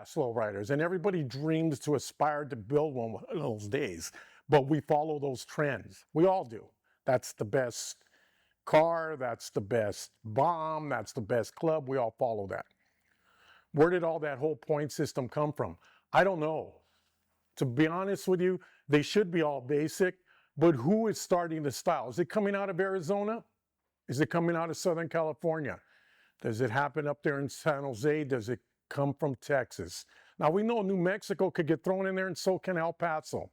slow riders, and everybody dreams to aspire to build one of those days, but we follow those trends. We all do. That's the best car, that's the best bomb, that's the best club. We all follow that. Where did all that whole point system come from? I don't know. To be honest with you, they should be all basic, but who is starting the style? Is it coming out of Arizona? Is it coming out of Southern California? Does it happen up there in San Jose? Does it come from Texas? Now we know New Mexico could get thrown in there, and so can El Paso.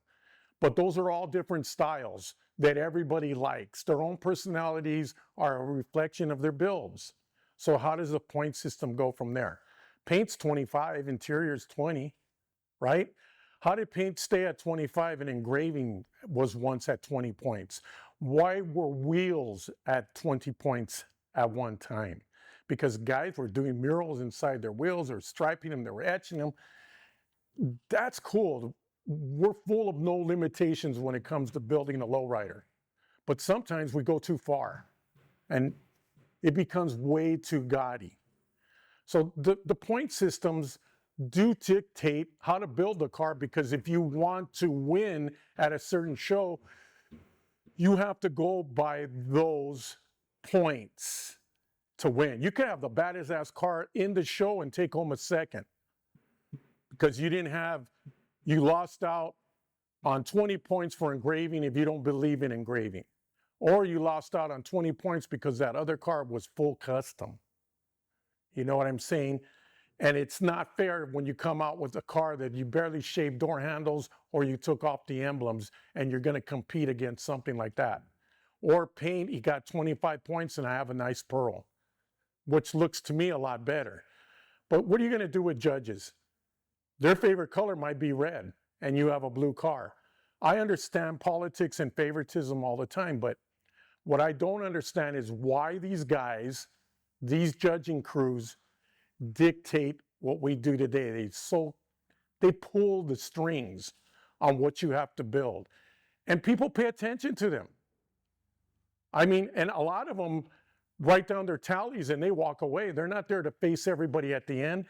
But those are all different styles that everybody likes. Their own personalities are a reflection of their builds. So how does the point system go from there? Paint's 25, interior's 20, right? How did paint stay at 25 and engraving was once at 20 points? Why were wheels at 20 points at one time? Because guys were doing murals inside their wheels or striping them, they were etching them. That's cool. We're full of no limitations when it comes to building a lowrider. But sometimes we go too far and it becomes way too gaudy. So the point systems do dictate how to build the car, because if you want to win at a certain show, you have to go by those points to win. You could have the baddest ass car in the show and take home a second because you lost out on 20 points for engraving if you don't believe in engraving. Or you lost out on 20 points because that other car was full custom. You know what I'm saying? And it's not fair when you come out with a car that you barely shaved door handles or you took off the emblems and you're going to compete against something like that. Or paint, you got 25 points and I have a nice pearl, which looks to me a lot better. But what are you going to do with judges? Their favorite color might be red and you have a blue car. I understand politics and favoritism all the time, but what I don't understand is why these guys, these judging crews, dictate what we do today. They pull the strings on what you have to build. And people pay attention to them. I mean, and a lot of them write down their tallies and they walk away. They're not there to face everybody at the end.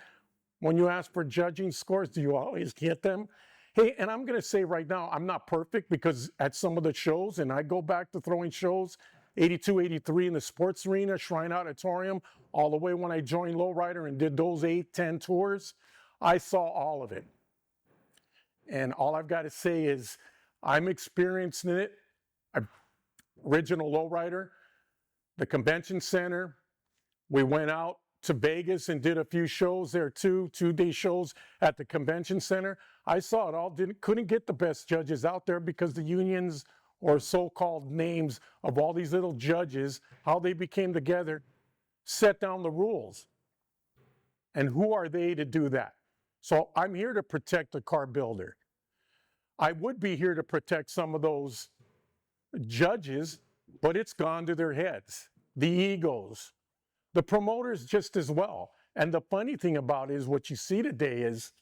When you ask for judging scores, do you always get them? Hey, and I'm going to say right now, I'm not perfect, because at some of the shows, and I go back to throwing shows, 82, 83 in the sports arena, Shrine Auditorium, all the way when I joined Lowrider and did those 8, 10 tours, I saw all of it. And all I've got to say is I'm experiencing it. Original Lowrider, the convention center, we went out to Vegas and did a few shows there too, 2-day shows at the convention center. I saw it all, couldn't get the best judges out there because the unions or so-called names of all these little judges, how they became together, set down the rules. And who are they to do that? So I'm here to protect the car builder. I would be here to protect some of those judges, but it's gone to their heads. The egos, the promoters just as well. And the funny thing about it is what you see today is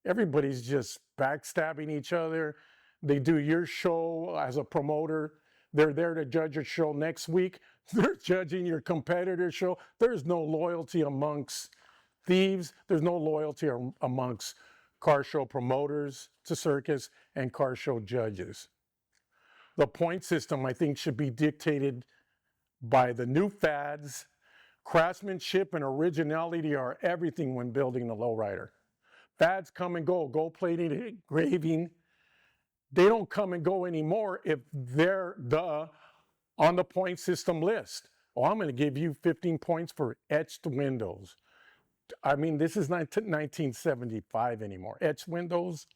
everybody's just backstabbing each other. They do your show as a promoter. They're there to judge your show next week. They're judging your competitor's show. There's no loyalty amongst thieves. There's no loyalty amongst car show promoters to circus and car show judges. The point system, I think, should be dictated by the new fads. Craftsmanship and originality are everything when building the lowrider. Fads come and go, gold plating, engraving. They don't come and go anymore if they're on the point system list. Oh, I'm going to give you 15 points for etched windows. I mean, this is not 1975 anymore. Etched windows,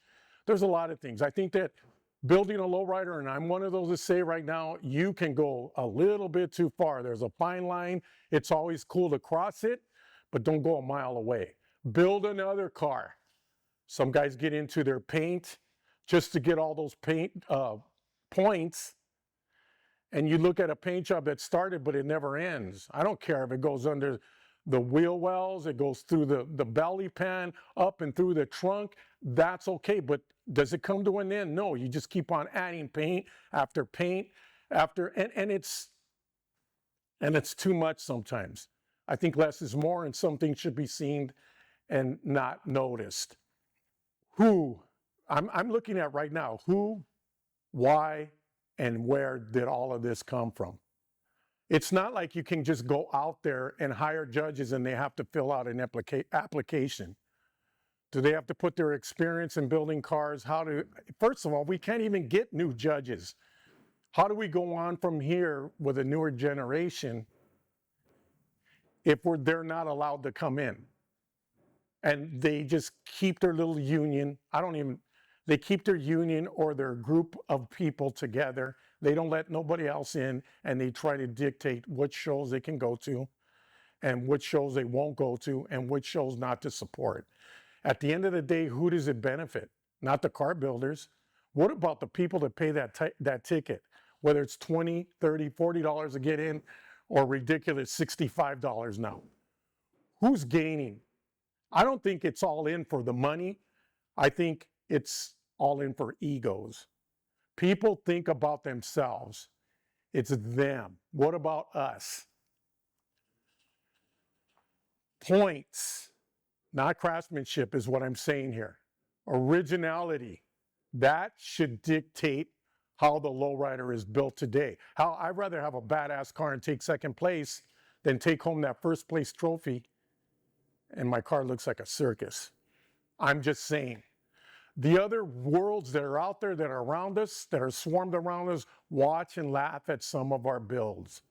there's a lot of things. I think that building a lowrider, and I'm one of those that say right now, you can go a little bit too far. There's a fine line. It's always cool to cross it, but don't go a mile away. Build another car. Some guys get into their paint just to get all those paint points. And you look at a paint job that started, but it never ends. I don't care if it goes under the wheel wells, it goes through the belly pan, up and through the trunk. That's okay, but does it come to an end? No, you just keep on adding paint after paint after, and it's too much sometimes. I think less is more, and some things should be seen and not noticed. Who, I'm looking at right now, who, why, and where did all of this come from? It's not like you can just go out there and hire judges and they have to fill out an application. Do they have to put their experience in building cars? First of all, we can't even get new judges. How do we go on from here with a newer generation if they're not allowed to come in? And they just keep their little union. They keep their union or their group of people together. They don't let nobody else in, and they try to dictate what shows they can go to and which shows they won't go to and which shows not to support. At the end of the day, who does it benefit? Not the car builders. What about the people that pay that ticket? Whether it's $20, $30, $40 to get in or ridiculous $65 now. Who's gaining? I don't think it's all in for the money. I think it's all in for egos. People think about themselves. It's them. What about us? Points, not craftsmanship, is what I'm saying here. Originality. That should dictate how the lowrider is built today. How I'd rather have a badass car and take second place than take home that first place trophy and my car looks like a circus. I'm just saying. The other worlds that are out there, that are around us, that are swarmed around us, watch and laugh at some of our builds.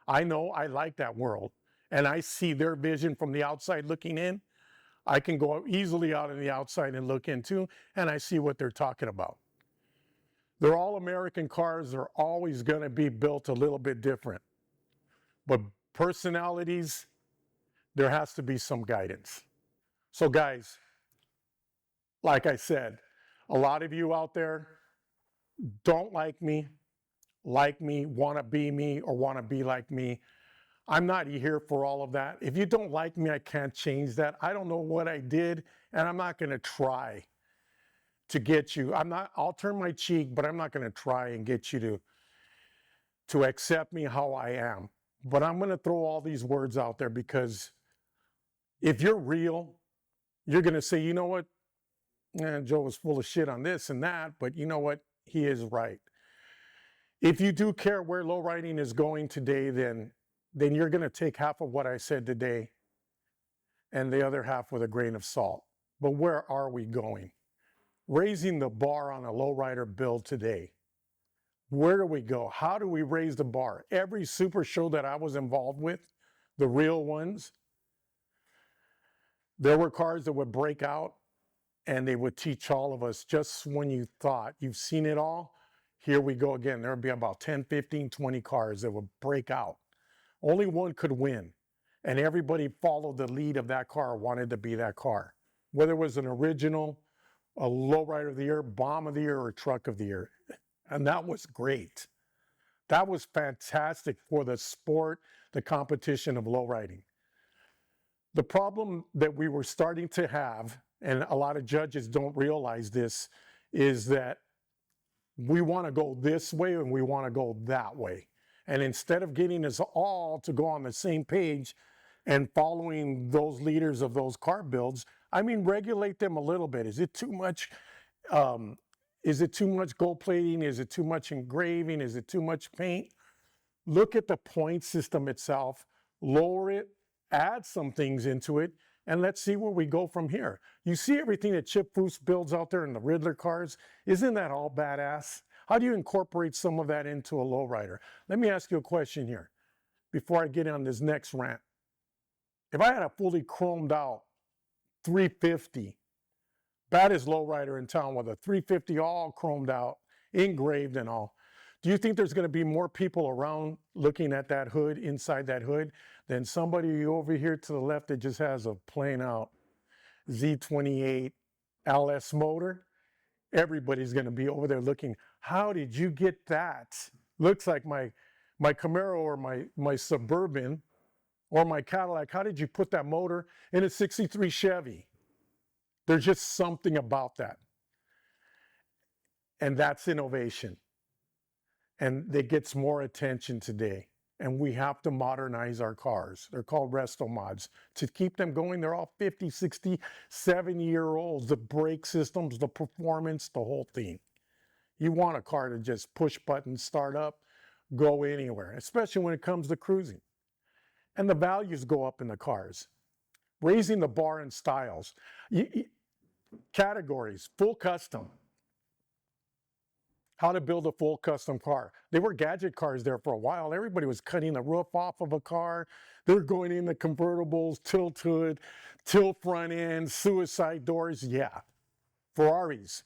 I know I like that world, and I see their vision from the outside looking in. I can go easily out on the outside and look into, and I see what they're talking about. They're all American cars. They're always going to be built a little bit different. But personalities, there has to be some guidance. So guys, like I said, a lot of you out there don't like me, want to be me, or want to be like me. I'm not here for all of that. If you don't like me, I can't change that. I don't know what I did, and I'm not going to try to get you. I'll turn my cheek, but I'm not going to try and get you to accept me how I am. But I'm going to throw all these words out there because if you're real, you're going to say, you know what? Joe was full of shit on this and that, but you know what? He is right. If you do care where lowriding is going today, then you're going to take half of what I said today and the other half with a grain of salt. But where are we going? Raising the bar on a lowrider build today. Where do we go? How do we raise the bar? Every super show that I was involved with, the real ones, there were cars that would break out and they would teach all of us just when you thought you've seen it all. Here we go again. There would be about 10, 15, 20 cars that would break out. Only one could win. And everybody followed the lead of that car, wanted to be that car. Whether it was an original, a lowrider of the year, bomb of the year, or truck of the year. And that was great. That was fantastic for the sport, the competition of lowriding. The problem that we were starting to have, and a lot of judges don't realize this, is that we want to go this way and we want to go that way. And instead of getting us all to go on the same page and following those leaders of those car builds, I mean, regulate them a little bit. Is it too much? Is it too much gold plating? Is it too much engraving? Is it too much paint? Look at the point system itself, lower it, add some things into it, and let's see where we go from here. You see everything that Chip Foose builds out there in the Riddler cars? Isn't that all badass? How do you incorporate some of that into a lowrider? Let me ask you a question here before I get on this next rant. If I had a fully chromed out 350, baddest lowrider in town with a 350 all chromed out, engraved and all, do you think there's going to be more people around looking at that hood, inside that hood, than somebody over here to the left that just has a plain out Z28 LS motor? Everybody's going to be over there looking, how did you get that? Looks like my Camaro or my Suburban or my Cadillac. How did you put that motor in a 63 Chevy? There's just something about that. And that's innovation. And it gets more attention today. and we have to modernize our cars. They're called resto mods. To keep them going, they're all 50, 60, 70-year-olds. The brake systems, the performance, the whole thing. You want a car to just push buttons, start up, go anywhere, especially when it comes to cruising. And the values go up in the cars. Raising the bar in styles. Categories, full custom. How to build a full custom car. They were gadget cars there for a while. Everybody was cutting the roof off of a car. They're going into convertibles, tilt hood, tilt front end, suicide doors. Yeah. Ferraris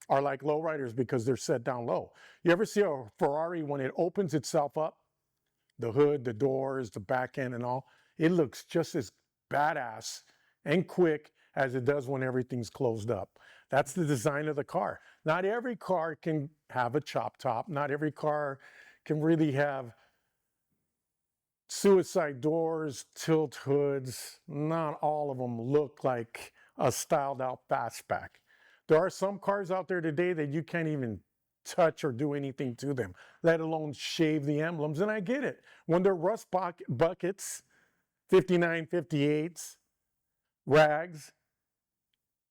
are like lowriders because they're set down low. You ever see a Ferrari when it opens itself up? The hood, the doors, the back end and all. It looks just as badass and quick as it does when everything's closed up. That's the design of the car. Not every car can have a chop top. Not every car can really have suicide doors, tilt hoods. Not all of them look like a styled out fastback. There are some cars out there today that you can't even touch or do anything to them, let alone shave the emblems. And I get it. When they're rust buckets, 59, 58s, rags,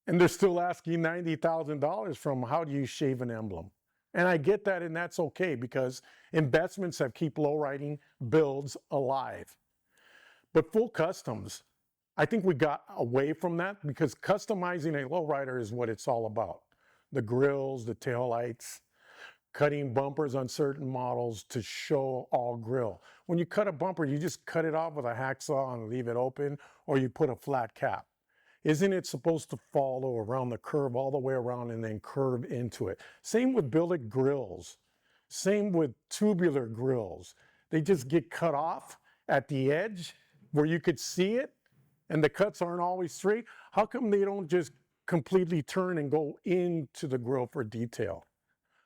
and they're still asking $90,000 from how do you shave an emblem? And I get that, and that's okay because investments have keep lowriding builds alive. But full customs, I think we got away from that because customizing a lowrider is what it's all about. The grills, the taillights, cutting bumpers on certain models to show all grill. When you cut a bumper, you just cut it off with a hacksaw and leave it open, or you put a flat cap. Isn't it supposed to follow around the curve all the way around and then curve into it? Same with billet grills. Same with tubular grills. They just get cut off at the edge where you could see it and the cuts aren't always straight. How come they don't just completely turn and go into the grill for detail?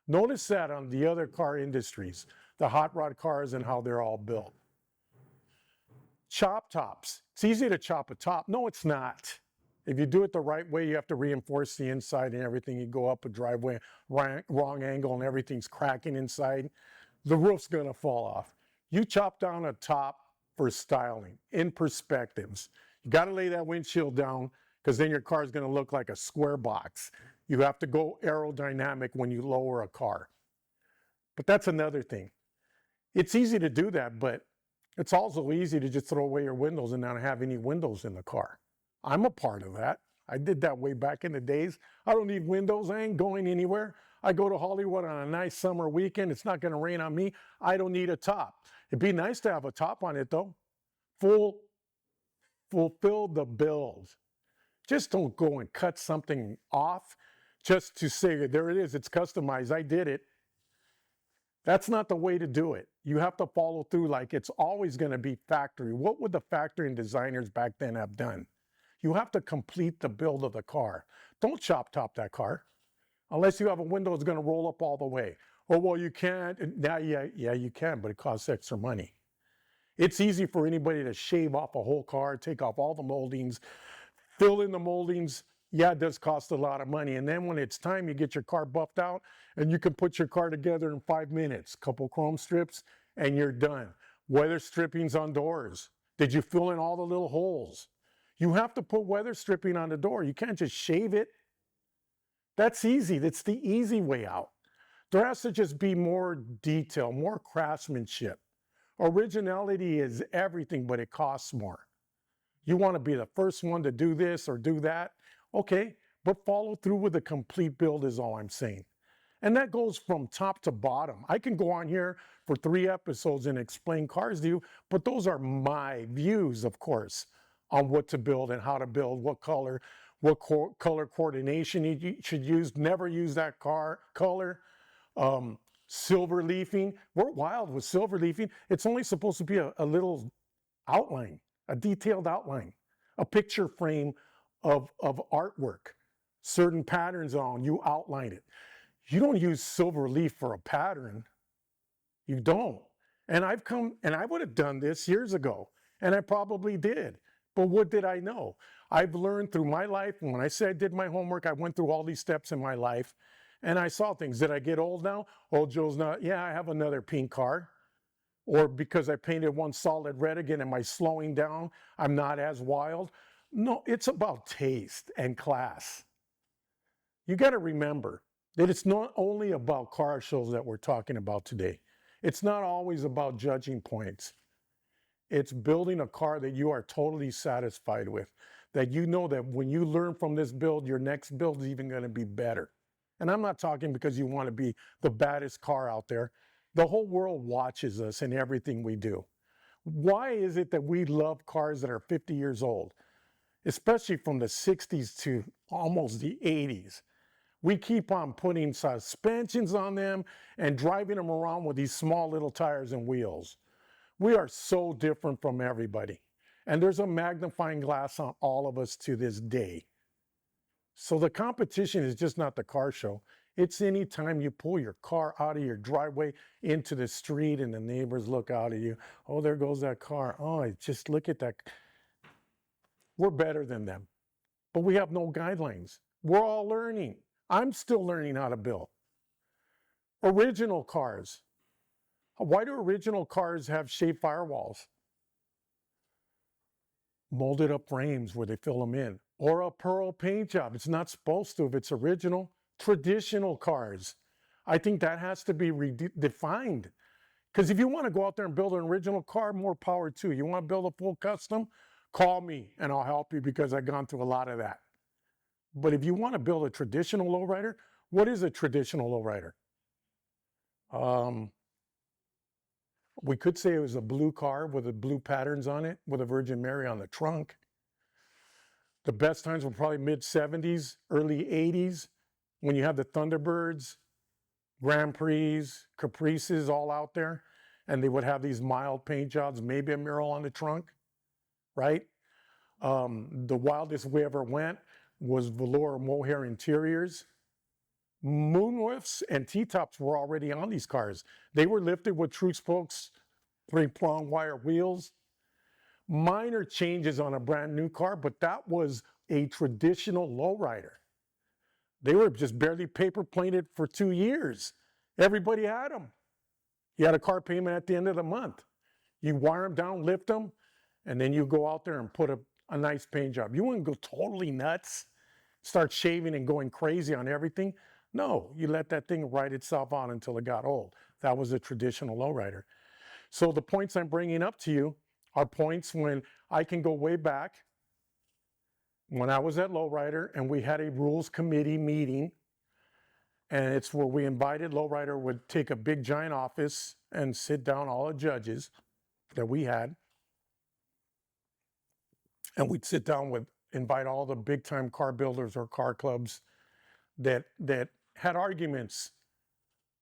Notice that on the other car industries, the hot rod cars and how they're all built. Chop tops. It's easy to chop a top. No, it's not. If you do it the right way, you have to reinforce the inside and everything. You go up a driveway, wrong angle, and everything's cracking inside. The roof's gonna fall off. You chop down a top for styling, in perspectives. You gotta lay that windshield down because then your car's gonna look like a square box. You have to go aerodynamic when you lower a car. But that's another thing. It's easy to do that, but it's also easy to just throw away your windows and not have any windows in the car. I'm a part of that. I did that way back in the days. I don't need windows. I ain't going anywhere. I go to Hollywood on a nice summer weekend. It's not going to rain on me. I don't need a top. It'd be nice to have a top on it though. Fulfill the build. Just don't go and cut something off just to say, there it is, it's customized, I did it. That's not the way to do it. You have to follow through like it's always going to be factory. What would the factory and designers back then have done? You have to complete the build of the car. Don't chop top that car. Unless you have a window that's going to roll up all the way. Oh, well, you can't. Yeah, you can, but it costs extra money. It's easy for anybody to shave off a whole car, take off all the moldings, fill in the moldings. Yeah, it does cost a lot of money. And then when it's time, you get your car buffed out and you can put your car together in 5 minutes. Couple chrome strips and you're done. Weather strippings on doors. Did you fill in all the little holes? You have to put weather stripping on the door. You can't just shave it. That's easy. That's the easy way out. There has to just be more detail, more craftsmanship. Originality is everything, but it costs more. You want to be the first one to do this or do that? Okay, but follow through with a complete build is all I'm saying. And that goes from top to bottom. I can go on here for 3 episodes and explain cars to you, but those are my views, of course, on what to build and how to build, what color coordination you should use. Never use that color. Silver leafing. We're wild with silver leafing. It's only supposed to be a little outline, a detailed outline, a picture frame of artwork. Certain patterns on, you outline it. You don't use silver leaf for a pattern. You don't. And I would have done this years ago, and I probably did. But what did I know? I've learned through my life, and when I say I did my homework, I went through all these steps in my life, and I saw things. Did I get old now? Old Joe's not, yeah, I have another pink car. Or because I painted one solid red again, am I slowing down? I'm not as wild. No, it's about taste and class. You got to remember that it's not only about car shows that we're talking about today. It's not always about judging points. It's building a car that you are totally satisfied with, that you know that when you learn from this build, your next build is even going to be better. And I'm not talking because you want to be the baddest car out there. The whole world watches us in everything we do. Why is it that we love cars that are 50 years old, especially from the 60s to almost the 80s? We keep on putting suspensions on them and driving them around with these small little tires and wheels. We are so different from everybody. And there's a magnifying glass on all of us to this day. So the competition is just not the car show. It's any time you pull your car out of your driveway into the street and the neighbors look out at you. Oh, there goes that car. Oh, just look at that. We're better than them, but we have no guidelines. We're all learning. I'm still learning how to build. Original cars. Why do original cars have shaped firewalls? Molded up frames where they fill them in. Or a pearl paint job. It's not supposed to if it's original. Traditional cars. I think that has to be redefined. Because if you want to go out there and build an original car, more power to you. You want to build a full custom? Call me and I'll help you because I've gone through a lot of that. But if you want to build a traditional lowrider, what is a traditional lowrider? We could say it was a blue car with the blue patterns on it with a Virgin Mary on the trunk. The best times were probably mid 70s, early 80s, when you have the Thunderbirds, Grand Prix, Caprices all out there, and they would have these mild paint jobs, maybe a mural on the trunk, right? The wildest we ever went was velour mohair interiors. Moonroofs and T-tops were already on these cars. They were lifted with true spokes, 3-prong wire wheels. Minor changes on a brand new car, but that was a traditional lowrider. They were just barely paper plated for 2 years. Everybody had them. You had a car payment at the end of the month. You wire them down, lift them, and then you go out there and put a nice paint job. You wouldn't go totally nuts, start shaving and going crazy on everything. No, you let that thing ride itself on until it got old. That was a traditional lowrider. So the points I'm bringing up to you are points when I can go way back when I was at Lowrider and we had a rules committee meeting, and it's where we invited Lowrider would take a big giant office and sit down all the judges that we had, and we'd sit down with, invite all the big time car builders or car clubs that had arguments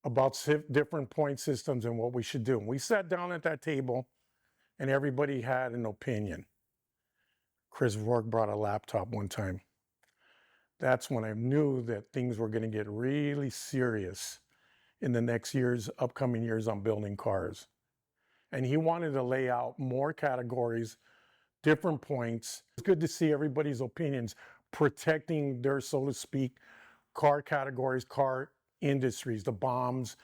about different point systems and what we should do. And we sat down at that table and everybody had an opinion. Chris Rourke brought a laptop one time. That's when I knew that things were going to get really serious in the next years, upcoming years on building cars. And he wanted to lay out more categories, different points. It's good to see everybody's opinions protecting their, so to speak, car categories, car industries, the bombs,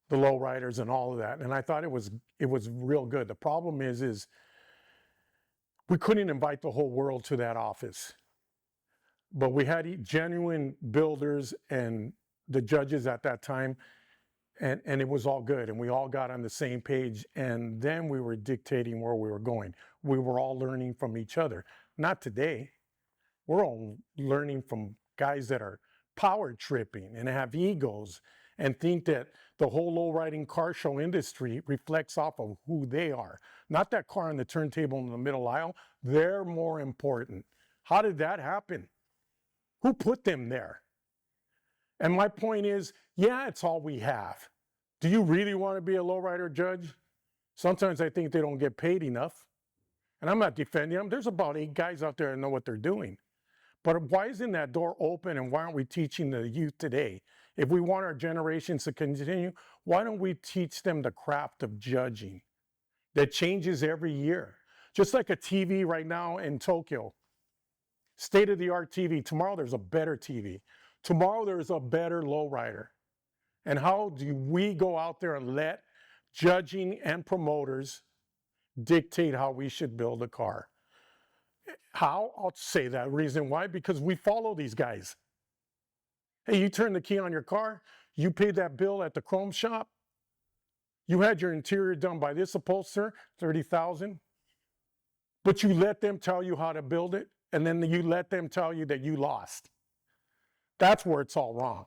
the lowriders, and all of that. And I thought it was real good. The problem is we couldn't invite the whole world to that office, but we had genuine builders and the judges at that time, and it was all good, and we all got on the same page, and then we were dictating where we were going. We were all learning from each other. Not today. We're all learning from guys that are power tripping and have egos and think that the whole low riding car show industry reflects off of who they are. Not that car on the turntable in the middle aisle. They're more important. How did that happen? Who put them there? And my point is, yeah, it's all we have. Do you really want to be a lowrider judge? Sometimes I think they don't get paid enough. And I'm not defending them. There's about 8 guys out there that know what they're doing. But why isn't that door open, and why aren't we teaching the youth today? If we want our generations to continue, why don't we teach them the craft of judging that changes every year? Just like a TV right now in Tokyo, state-of-the-art TV. Tomorrow there's a better TV. Tomorrow there's a better lowrider. And how do we go out there and let judging and promoters dictate how we should build a car. How? I'll say that reason why, because we follow these guys. Hey, you turn the key on your car, you paid that bill at the chrome shop, you had your interior done by this upholsterer, $30,000, but you let them tell you how to build it, and then you let them tell you that you lost. That's where it's all wrong.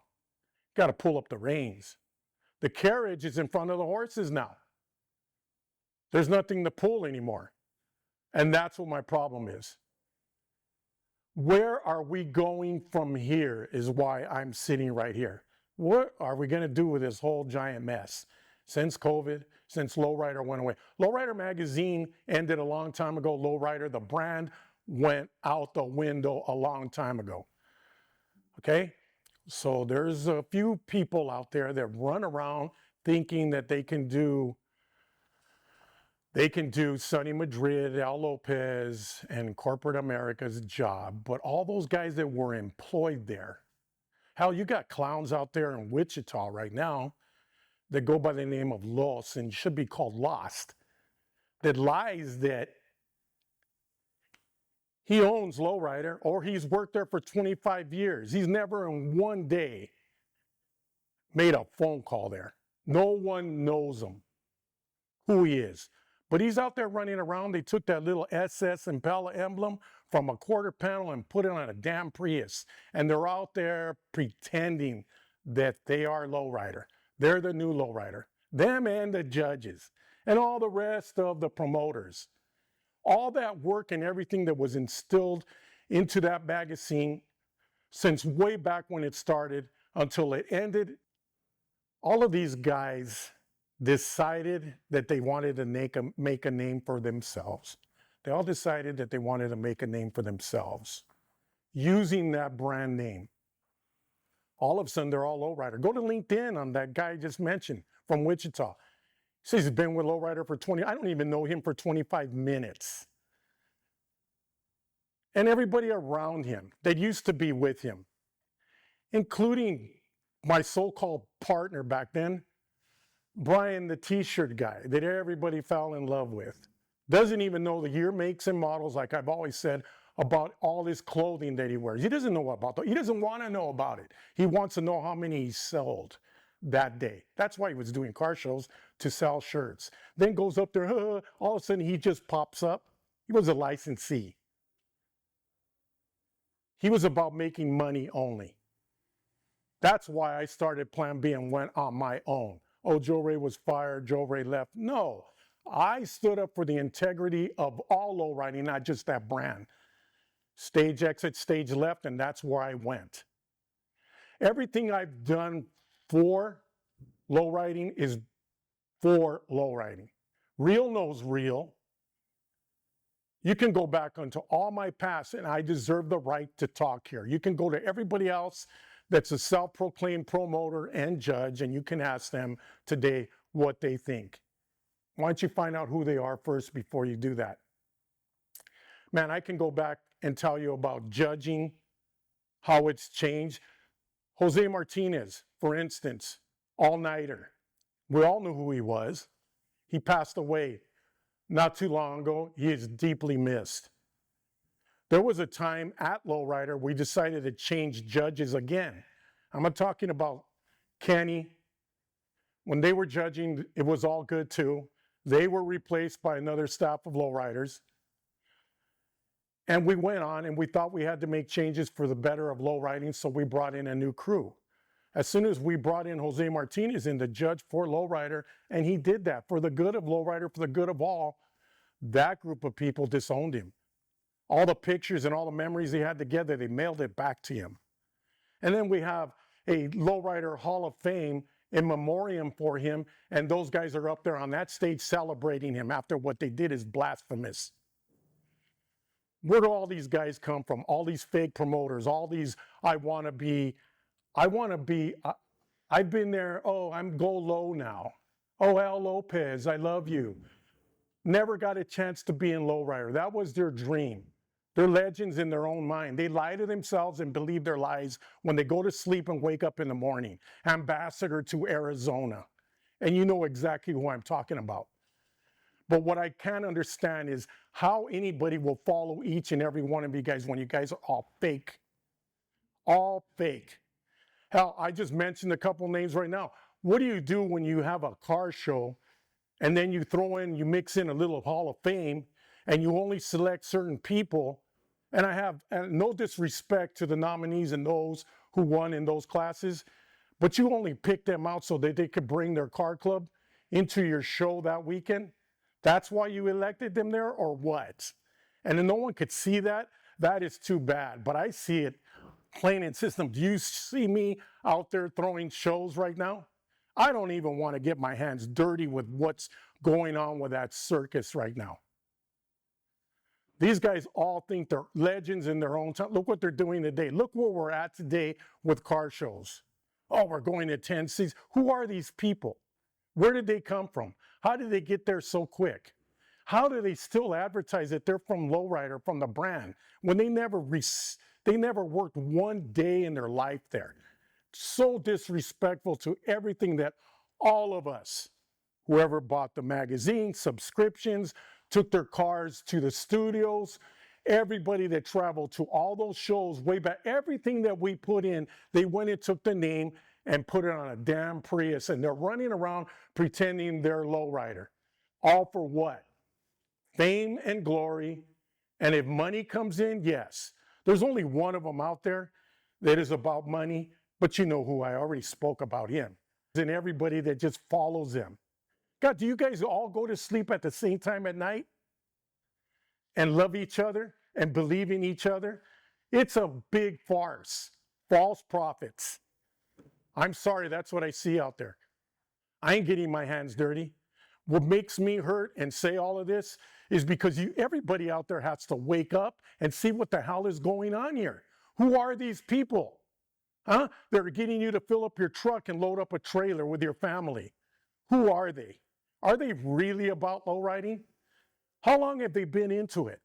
Got to pull up the reins. The carriage is in front of the horses now. There's nothing to pull anymore. And that's what my problem is. Where are we going from here is why I'm sitting right here. What are we going to do with this whole giant mess? Since COVID, since Lowrider went away. Lowrider magazine ended a long time ago. Lowrider, the brand, went out the window a long time ago. Okay? So there's a few people out there that run around thinking that they can do Sonny Madrid, Al Lopez, and corporate America's job. But all those guys that were employed there, hell, you got clowns out there in Wichita right now that go by the name of Los and should be called Lost, that lies that he owns Lowrider or he's worked there for 25 years. He's never in one day made a phone call there. No one knows him, who he is. But he's out there running around. They took that little SS Impala emblem from a quarter panel and put it on a damn Prius. And they're out there pretending that they are Lowrider. They're the new Lowrider. Them and the judges and all the rest of the promoters. All that work and everything that was instilled into that magazine since way back when it started until it ended, all of these guys decided that they wanted to make a name for themselves. They all decided that they wanted to make a name for themselves using that brand name. All of a sudden, they're all Lowrider. Go to LinkedIn on that guy I just mentioned from Wichita. He says he's been with Lowrider for 20, I don't even know him for 25 minutes. And everybody around him that used to be with him, including my so-called partner back then, Brian, the t-shirt guy that everybody fell in love with, doesn't even know the year, makes, and models, like I've always said, about all his clothing that he wears. He doesn't know about that. He doesn't want to know about it. He wants to know how many he sold that day. That's why he was doing car shows, to sell shirts. Then goes up there, all of a sudden he just pops up. He was a licensee. He was about making money only. That's why I started Plan B and went on my own. Oh, Joe Ray was fired, Joe Ray left. No, I stood up for the integrity of all low riding, not just that brand. Stage exit, stage left, and that's where I went. Everything I've done for low riding is for low riding. Real knows real. You can go back onto all my past, and I deserve the right to talk here. You can go to everybody else that's a self-proclaimed promoter and judge, and you can ask them today what they think. Why don't you find out who they are first before you do that? Man, I can go back and tell you about judging, how it's changed. Jose Martinez, for instance, all-nighter. We all knew who he was. He passed away not too long ago. He is deeply missed. There was a time at Lowrider we decided to change judges again. I'm not talking about Kenny. When they were judging, it was all good too. They were replaced by another staff of Lowriders. And we went on and we thought we had to make changes for the better of lowriding, so we brought in a new crew. As soon as we brought in Jose Martinez in to judge for Lowrider, and he did that for the good of Lowrider, for the good of all, that group of people disowned him. All the pictures and all the memories they had together, they mailed it back to him. And then we have a Lowrider Hall of Fame in memoriam for him, and those guys are up there on that stage celebrating him after what they did is blasphemous. Where do all these guys come from? All these fake promoters, all these I've been there, oh, I'm go low now. Oh, Al Lopez, I love you. Never got a chance to be in Lowrider. That was their dream. They're legends in their own mind. They lie to themselves and believe their lies when they go to sleep and wake up in the morning. Ambassador to Arizona. and you know exactly who I'm talking about. But what I can't understand is how anybody will follow each and every one of you guys when you guys are all fake. All fake. Hell, I just mentioned a couple names right now. What do you do when you have a car show and then you mix in a little Hall of Fame and you only select certain people? And I have no disrespect to the nominees and those who won in those classes, but you only pick them out so that they could bring their car club into your show that weekend. That's why you elected them there, or what? And then no one could see that. That is too bad. But I see it plain and system. Do you see me out there throwing shows right now? I don't even want to get my hands dirty with what's going on with that circus right now. These guys all think they're legends in their own time. Look what they're doing today. Look where we're at today with car shows. Oh, we're going to 10 cities. Who are these people? Where did they come from? How did they get there so quick? How do they still advertise that they're from Lowrider, from the brand, when they never worked one day in their life there? So disrespectful to everything that all of us, whoever bought the magazine, subscriptions, took their cars to the studios, everybody that traveled to all those shows way back, everything that we put in, they went and took the name and put it on a damn Prius, and they're running around pretending they're Lowrider. All for what? Fame and glory. And if money comes in, yes. There's only one of them out there that is about money, but you know who. I already spoke about him. And everybody that just follows him. God, do you guys all go to sleep at the same time at night and love each other and believe in each other? It's a big farce. False prophets. I'm sorry, that's what I see out there. I ain't getting my hands dirty. What makes me hurt and say all of this is because everybody out there has to wake up and see what the hell is going on here. Who are these people? Huh? They're getting you to fill up your truck and load up a trailer with your family. Who are they? Are they really about lowriding? How long have they been into it?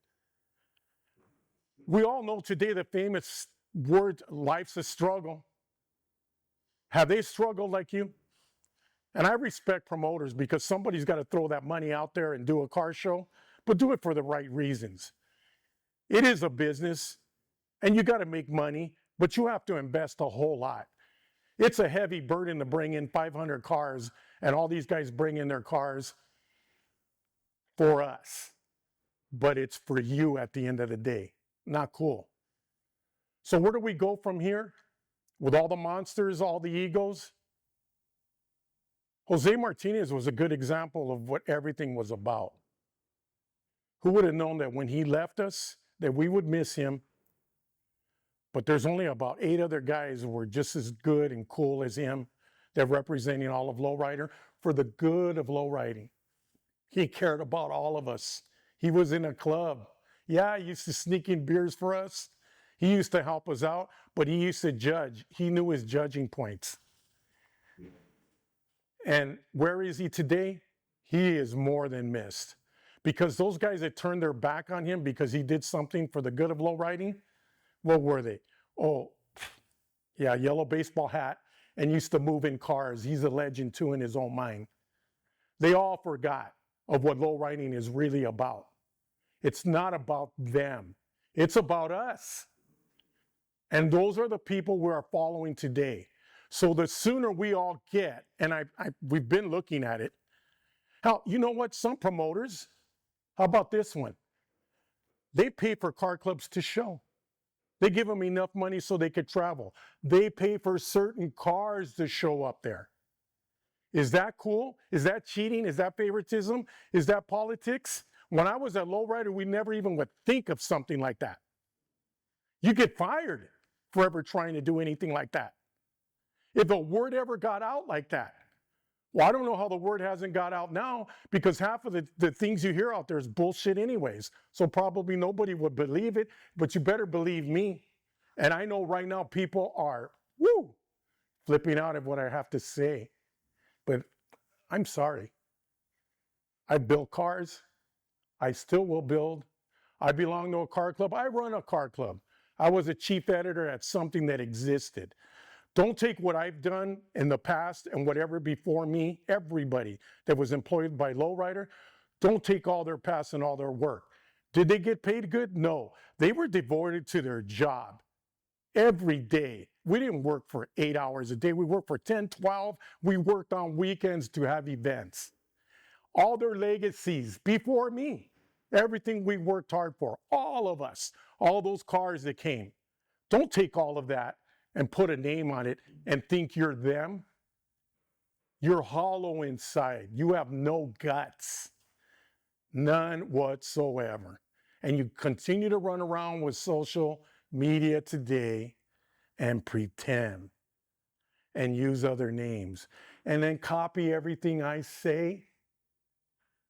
We all know today the famous word, life's a struggle. Have they struggled like you? And I respect promoters because somebody's got to throw that money out there and do a car show, but do it for the right reasons. It is a business and you got to make money, but you have to invest a whole lot. It's a heavy burden to bring in 500 cars, and all these guys bring in their cars for us, but it's for you at the end of the day. Not cool. So where do we go from here? With all the monsters, all the egos? Jose Martinez was a good example of what everything was about. Who would have known that when he left us, that we would miss him? But there's only about 8 other guys who were just as good and cool as him. They're representing all of Lowrider for the good of lowriding. He cared about all of us. He was in a club. Yeah, he used to sneak in beers for us. He used to help us out, but he used to judge. He knew his judging points. And where is he today? He is more than missed. Because those guys that turned their back on him because he did something for the good of lowriding, what were they? Oh, yeah, yellow baseball hat and used to move in cars. He's a legend too in his own mind. They all forgot of what lowriding is really about. It's not about them. It's about us. And those are the people we are following today. So the sooner we all get, and we've been looking at it. Hell, you know what? Some promoters, how about this one? They pay for car clubs to show. They give them enough money so they could travel. They pay for certain cars to show up there. Is that cool? Is that cheating? Is that favoritism? Is that politics? When I was at Lowrider, we never even would think of something like that. You get fired for ever trying to do anything like that. If a word ever got out like that, well, I don't know how the word hasn't got out now, because half of the things you hear out there is bullshit anyways. So probably nobody would believe it, but you better believe me. And I know right now people are, flipping out at what I have to say. But I'm sorry. I built cars. I still will build. I belong to a car club. I run a car club. I was a chief editor at something that existed. Don't take what I've done in the past and whatever before me, everybody that was employed by Lowrider, don't take all their past and all their work. Did they get paid good? No. They were devoted to their job every day. We didn't work for 8 hours a day. We worked for 10, 12. We worked on weekends to have events. All their legacies before me, everything we worked hard for, all of us, all those cars that came. Don't take all of that and put a name on it and think you're them. You're hollow inside. You have no guts, none whatsoever. And you continue to run around with social media today and pretend and use other names and then copy everything I say.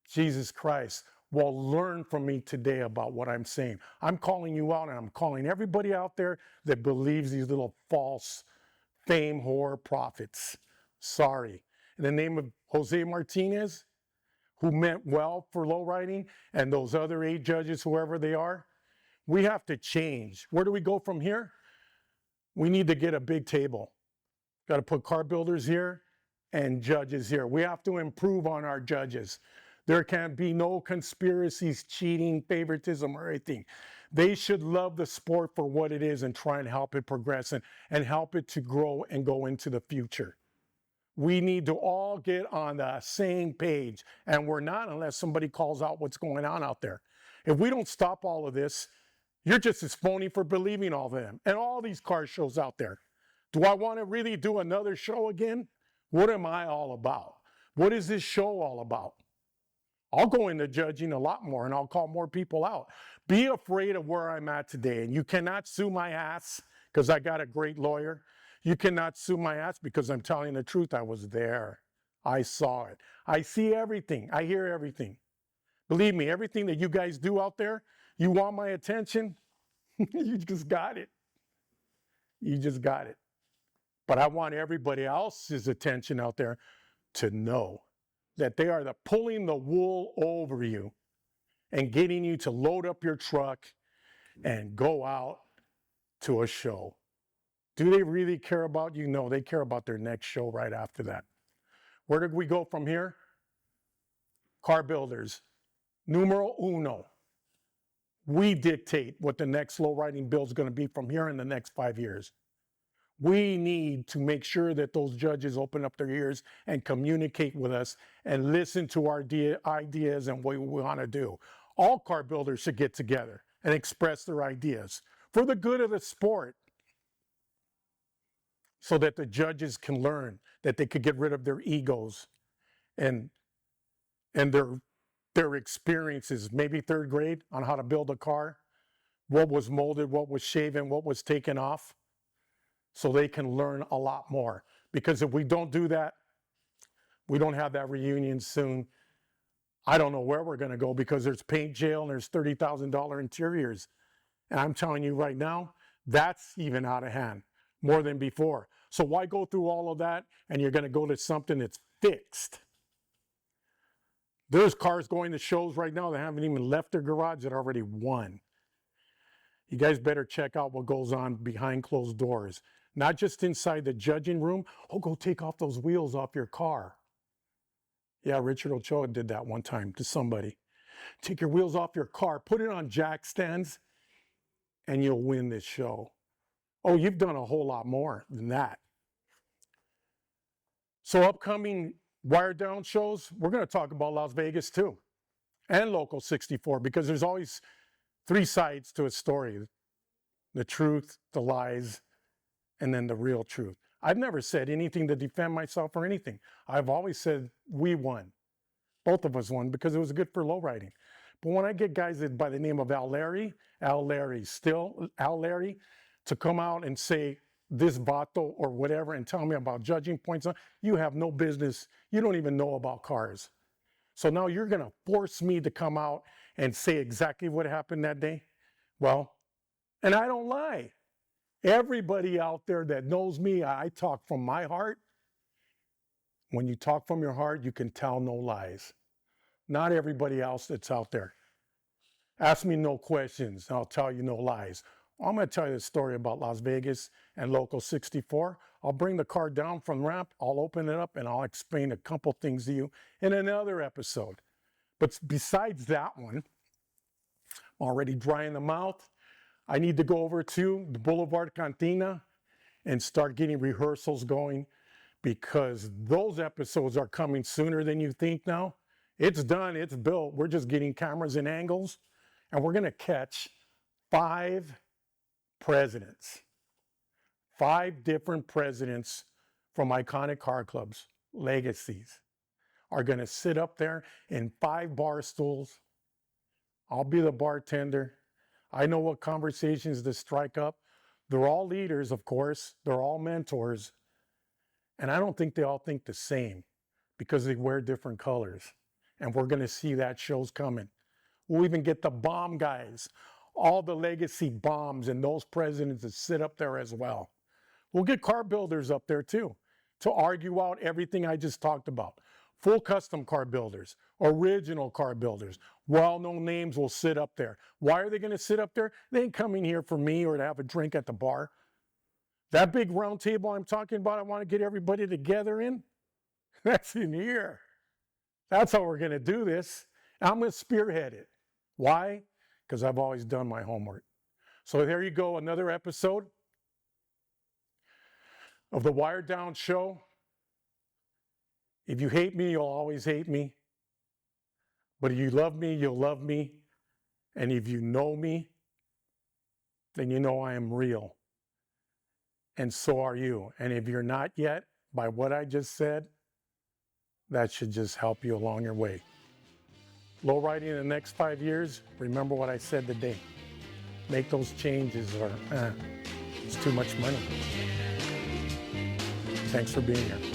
Jesus Christ, well, learn from me today about what I'm saying. I'm calling you out, and I'm calling everybody out there that believes these little false fame whore prophets. Sorry. In the name of Jose Martinez, who meant well for Lowriding, and those other 8 judges, whoever they are, we have to change. Where do we go from here? We need to get a big table. Got to put car builders here and judges here. We have to improve on our judges. There can be no conspiracies, cheating, favoritism, or anything. They should love the sport for what it is and try and help it progress and help it to grow and go into the future. We need to all get on the same page, and we're not unless somebody calls out what's going on out there. If we don't stop all of this, you're just as phony for believing all of them and all these car shows out there. Do I want to really do another show again? What am I all about? What is this show all about? I'll go into judging a lot more, and I'll call more people out. Be afraid of where I'm at today, and you cannot sue my ass because I got a great lawyer. You cannot sue my ass because I'm telling the truth. I was there. I saw it. I see everything. I hear everything. Believe me, everything that you guys do out there, you want my attention, you just got it. You just got it. But I want everybody else's attention out there to know that they are pulling the wool over you and getting you to load up your truck and go out to a show. Do they really care about you? No, they care about their next show right after that. Where did we go from here? Car builders. Numero uno. We dictate what the next Lowriding bill is going to be from here in the next 5 years. We need to make sure that those judges open up their ears and communicate with us and listen to our ideas and what we want to do. All car builders should get together and express their ideas for the good of the sport so that the judges can learn that they could get rid of their egos and their experiences, maybe 3rd grade on how to build a car, what was molded, what was shaven, what was taken off, so they can learn a lot more. Because if we don't do that, we don't have that reunion soon. I don't know where we're going to go because there's paint jail and there's $30,000 interiors. And I'm telling you right now, that's even out of hand, more than before. So why go through all of that and you're going to go to something that's fixed? There's cars going to shows right now that haven't even left their garage that already won. You guys better check out what goes on behind closed doors. Not just inside the judging room. Oh, go take off those wheels off your car. Yeah, Richard Ochoa did that one time to somebody. Take your wheels off your car, put it on jack stands, and you'll win this show. Oh, you've done a whole lot more than that. So upcoming wired down shows, we're going to talk about Las Vegas too, and Local 64, because there's always 3 sides to a story. The truth, the lies, and then the real truth. I've never said anything to defend myself or anything. I've always said we won. Both of us won because it was good for Lowriding. But when I get guys that by the name of Al Larry, to come out and say this vato or whatever and tell me about judging points, you have no business. You don't even know about cars. So now you're going to force me to come out and say exactly what happened that day? Well, and I don't lie. Everybody out there that knows me, I talk from my heart. When you talk from your heart, you can tell no lies. Not everybody else that's out there. Ask me no questions, and I'll tell you no lies. I'm going to tell you the story about Las Vegas and Local 64. I'll bring the car down from the ramp, I'll open it up, and I'll explain a couple things to you in another episode. But besides that one, I'm already dry in the mouth. I need to go over to the Boulevard Cantina and start getting rehearsals going, because those episodes are coming sooner than you think now. It's done, it's built. We're just getting cameras and angles, and we're going to catch 5 presidents. 5 different presidents from iconic car clubs, legacies, are going to sit up there in 5 bar stools. I'll be the bartender. I know what conversations to strike up. They're all leaders, of course. They're all mentors. And I don't think they all think the same, because they wear different colors. And we're going to see that show's coming. We'll even get the bomb guys, all the legacy bombs and those presidents that sit up there as well. We'll get car builders up there too, to argue out everything I just talked about. Full custom car builders, original car builders, well-known names will sit up there. Why are they going to sit up there? They ain't coming here for me or to have a drink at the bar. That big round table I'm talking about, I want to get everybody together in, that's in here. That's how we're going to do this. I'm going to spearhead it. Why? Because I've always done my homework. So there you go, another episode of the Wired Down Show. If you hate me, you'll always hate me. But if you love me, you'll love me. And if you know me, then you know I am real. And so are you. And if you're not yet, by what I just said, that should just help you along your way. Low riding in the next 5 years, remember what I said today. Make those changes or it's too much money. Thanks for being here.